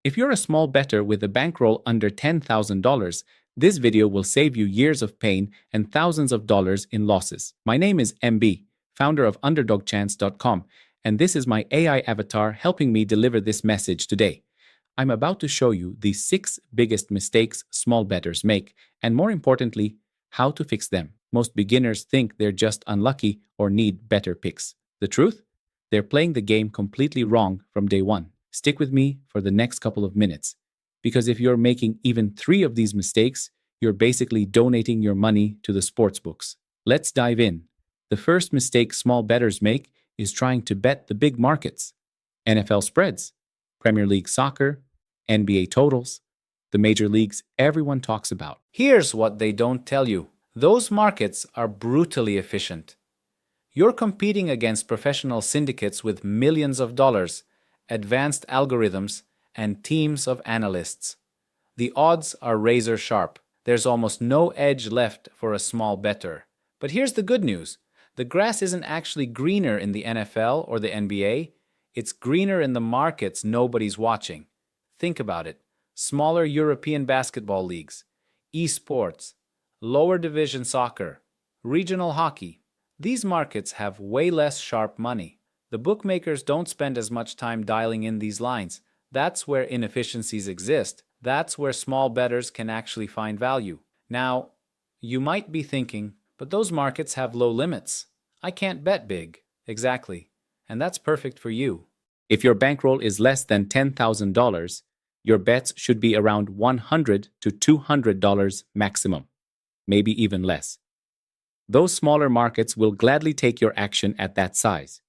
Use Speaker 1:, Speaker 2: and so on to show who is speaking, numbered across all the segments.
Speaker 1: If you're a small bettor with a bankroll under $10,000, this video will save you years of pain and thousands of dollars in losses. My name is MB, founder of UnderdogChance.com, and this is my AI avatar helping me deliver this message today. I'm about to show you the 6 biggest mistakes small bettors make, and more importantly, how to fix them. Most beginners think they're just unlucky or need better picks. The truth? They're playing the game completely wrong from day one. Stick with me for the next couple of minutes, because if you're making even 3 of these mistakes, you're basically donating your money to the sports books. Let's dive in. The first mistake small bettors make is trying to bet the big markets. NFL spreads, Premier League soccer, NBA totals, the major leagues everyone talks about.
Speaker 2: Here's what they don't tell you. Those markets are brutally efficient. You're competing against professional syndicates with millions of dollars, advanced algorithms, and teams of analysts. The odds are razor sharp. There's almost no edge left for a small bettor. But here's the good news. The grass isn't actually greener in the NFL or the NBA. It's greener in the markets nobody's watching. Think about it. Smaller European basketball leagues, esports, lower division soccer, regional hockey. These markets have way less sharp money. The bookmakers don't spend as much time dialing in these lines. That's where inefficiencies exist. That's where small bettors can actually find value. Now, you might be thinking, but those markets have low limits. I can't bet big. Exactly. And that's perfect for you.
Speaker 1: If your bankroll is less than $10,000, your bets should be around $100 to $200 maximum, maybe even less. Those smaller markets will gladly take your action at that size.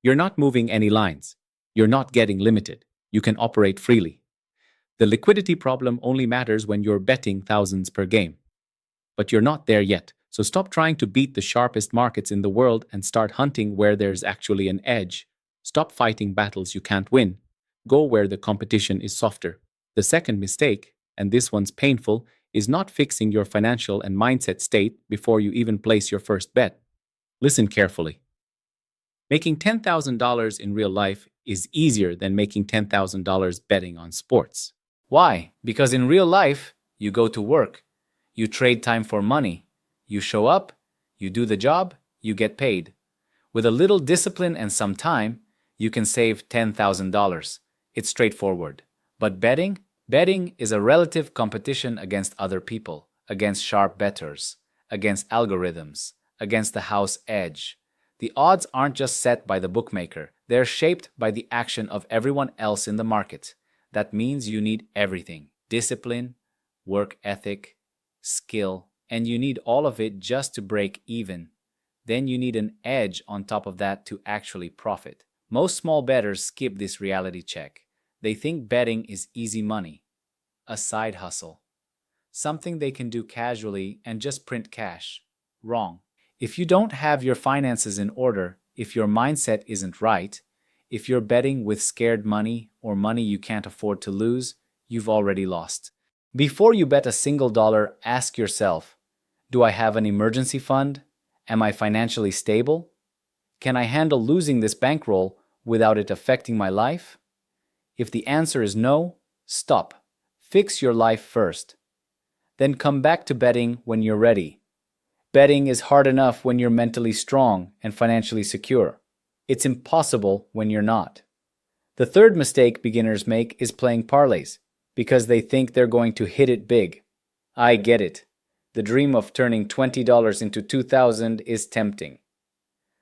Speaker 1: You're not moving any lines. You're not getting limited. You can operate freely. The liquidity problem only matters when you're betting thousands per game. But you're not there yet, so stop trying to beat the sharpest markets in the world and start hunting where there's actually an edge. Stop fighting battles you can't win. Go where the competition is softer. The second mistake, and this one's painful, is not fixing your financial and mindset state before you even place your first bet. Listen carefully. Making $10,000 in real life is easier than making $10,000 betting on sports.
Speaker 2: Why? Because in real life, you go to work. You trade time for money. You show up, you do the job, you get paid. With a little discipline and some time, you can save $10,000. It's straightforward. But betting is a relative competition against other people, against sharp bettors, against algorithms, against the house edge. The odds aren't just set by the bookmaker. They're shaped by the action of everyone else in the market. That means you need everything: discipline, work ethic, skill, and you need all of it just to break even. Then you need an edge on top of that to actually profit. Most small bettors skip this reality check. They think betting is easy money, a side hustle, something they can do casually and just print cash. Wrong. If you don't have your finances in order, if your mindset isn't right, if you're betting with scared money or money you can't afford to lose, you've already lost. Before you bet a single dollar, ask yourself, do I have an emergency fund? Am I financially stable? Can I handle losing this bankroll without it affecting my life? If the answer is no, stop. Fix your life first. Then come back to betting when you're ready. Betting is hard enough when you're mentally strong and financially secure. It's impossible when you're not. The third mistake beginners make is playing parlays because they think they're going to hit it big. I get it. The dream of turning $20 into $2,000 is tempting.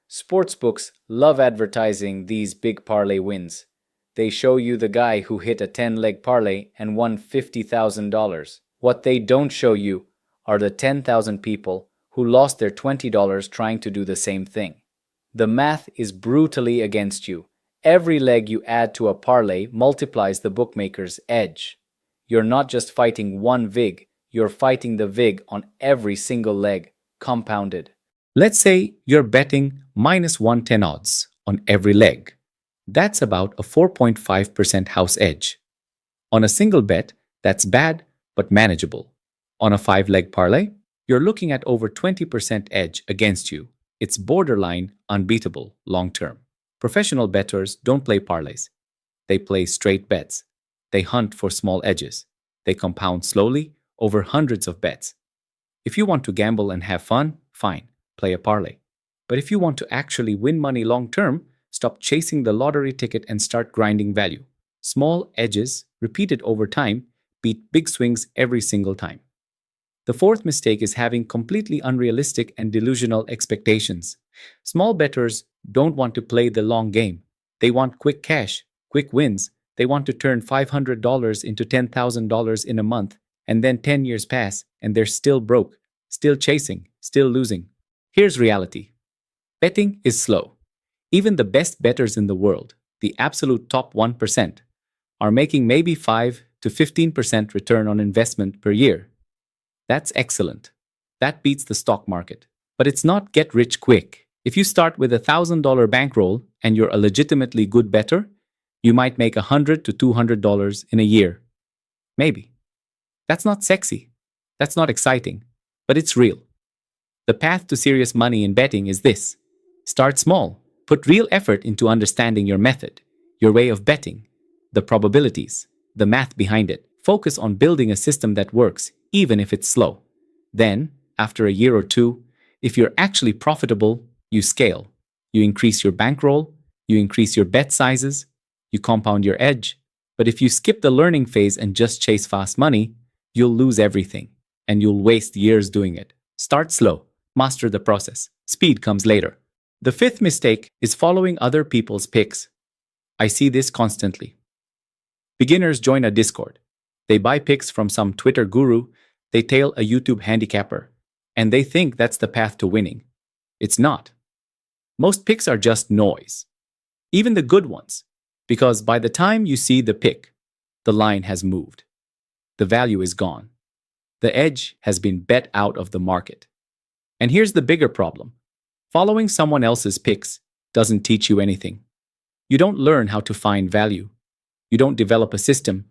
Speaker 2: Sportsbooks love advertising these big parlay wins. They show you the guy who hit a 10-leg parlay and won $50,000. What they don't show you are the 10,000 people who lost their $20 trying to do the same thing. The math is brutally against you. Every leg you add to a parlay multiplies the bookmaker's edge. You're not just fighting one vig, you're fighting the vig on every single leg, compounded.
Speaker 1: Let's say you're betting minus 110 odds on every leg. That's about a 4.5% house edge. On a single bet, that's bad but manageable. On a 5-leg parlay, you're looking at over 20% edge against you. It's borderline unbeatable long term. Professional bettors don't play parlays. They play straight bets. they hunt for small edges. They compound slowly over hundreds of bets. If you want to gamble and have fun, fine, play a parlay. But if you want to actually win money long term, stop chasing the lottery ticket and start grinding value. Small edges, repeated over time, beat big swings every single time. The fourth mistake is having completely unrealistic and delusional expectations. Small bettors don't want to play the long game. They want quick cash, quick wins. They want to turn $500 into $10,000 in a month, and then 10 years pass and they're still broke, still chasing, still losing. Here's reality. Betting is slow. Even the best bettors in the world, the absolute top 1%, are making maybe 5 to 15% return on investment per year. That's excellent. That beats the stock market. But it's not get rich quick. If you start with $1,000 bankroll and you're a legitimately good bettor, you might make $100 to $200 in a year. Maybe. That's not sexy. That's not exciting. But it's real. The path to serious money in betting is this. Start small. Put real effort into understanding your method, your way of betting, the probabilities, the math behind it. Focus on building a system that works, even if it's slow. Then, after a year or two, if you're actually profitable, you scale. You increase your bankroll, you increase your bet sizes, you compound your edge. But if you skip the learning phase and just chase fast money, you'll lose everything, and you'll waste years doing it. Start slow, master the process. Speed comes later. The fifth mistake is following other people's picks. I see this constantly. Beginners join a Discord. They buy picks from some Twitter guru, they tail a YouTube handicapper, and they think that's the path to winning. It's not. Most picks are just noise. Even the good ones, because by the time you see the pick, the line has moved. The value is gone. The edge has been bet out of the market. And here's the bigger problem. Following someone else's picks doesn't teach you anything. You don't learn how to find value. You don't develop a system.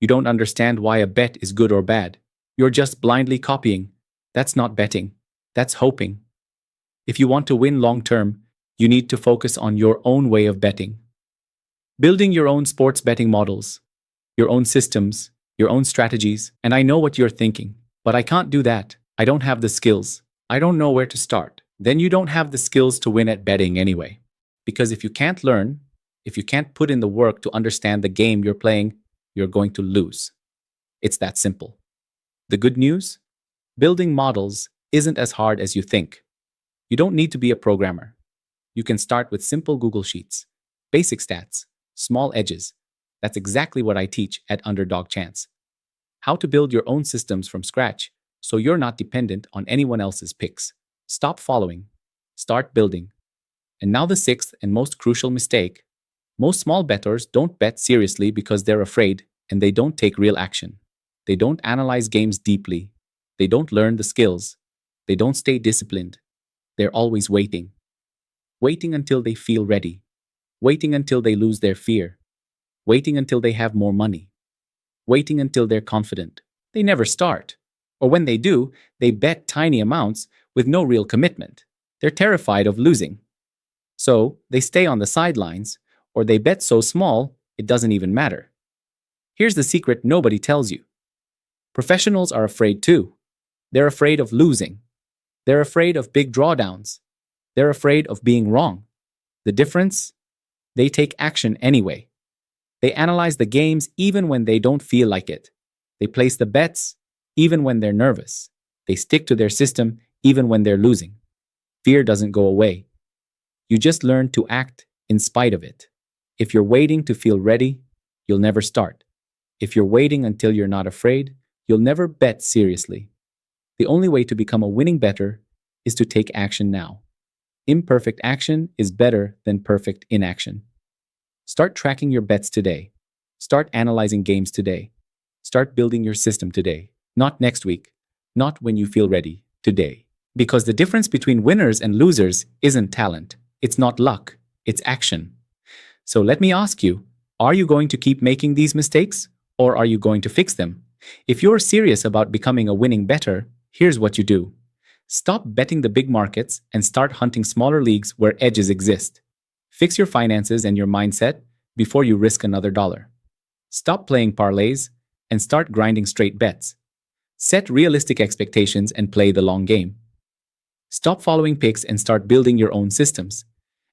Speaker 1: You don't understand why a bet is good or bad. You're just blindly copying. That's not betting. That's hoping. If you want to win long term, you need to focus on your own way of betting. Building your own sports betting models, your own systems, your own strategies. And I know what you're thinking, but I can't do that. I don't have the skills. I don't know where to start. Then you don't have the skills to win at betting anyway. Because if you can't learn, if you can't put in the work to understand the game you're playing, you're going to lose. It's that simple. The good news? Building models isn't as hard as you think. You don't need to be a programmer. You can start with simple Google Sheets, basic stats, small edges. That's exactly what I teach at Underdog Chance. How to build your own systems from scratch so you're not dependent on anyone else's picks. Stop following. Start building. And now the sixth and most crucial mistake. Most small bettors don't bet seriously because they're afraid and they don't take real action. They don't analyze games deeply. They don't learn the skills. They don't stay disciplined. They're always waiting. Waiting until they feel ready. Waiting until they lose their fear. Waiting until they have more money. Waiting until they're confident. They never start. Or when they do, they bet tiny amounts with no real commitment. They're terrified of losing. So they stay on the sidelines, or they bet so small it doesn't even matter. Here's the secret nobody tells you. Professionals are afraid too. They're afraid of losing. They're afraid of big drawdowns. They're afraid of being wrong. The difference? They take action anyway. They analyze the games even when they don't feel like it. They place the bets even when they're nervous. They stick to their system even when they're losing. Fear doesn't go away. You just learn to act in spite of it. If you're waiting to feel ready, you'll never start. If you're waiting until you're not afraid, you'll never bet seriously. The only way to become a winning bettor is to take action now. Imperfect action is better than perfect inaction. Start tracking your bets today. Start analyzing games today. Start building your system today. Not next week. Not when you feel ready. Today. Because the difference between winners and losers isn't talent. It's not luck. It's action. So let me ask you, are you going to keep making these mistakes? Or are you going to fix them? If you're serious about becoming a winning bettor, here's what you do. Stop betting the big markets and start hunting smaller leagues where edges exist. Fix your finances and your mindset before you risk another dollar. Stop playing parlays and start grinding straight bets. Set realistic expectations and play the long game. Stop following picks and start building your own systems.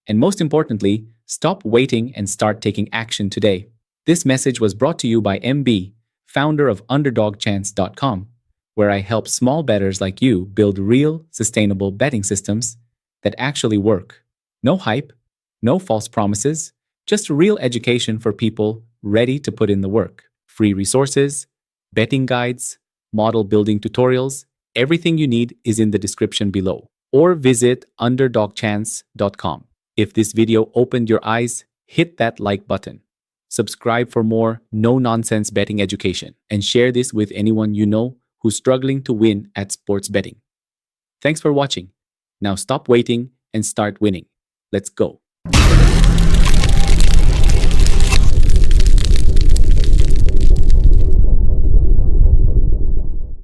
Speaker 1: And most importantly, stop waiting and start taking action today. This message was brought to you by MB, founder of UnderdogChance.com, where I help small bettors like you build real, sustainable betting systems that actually work. No hype, no false promises, just real education for people ready to put in the work. Free resources, betting guides, model building tutorials, everything you need is in the description below. Or visit UnderdogChance.com. If this video opened your eyes, hit that like button. Subscribe for more no-nonsense betting education, and share this with anyone you know who's struggling to win at sports betting. Thanks for watching. Now stop waiting and start winning. Let's go.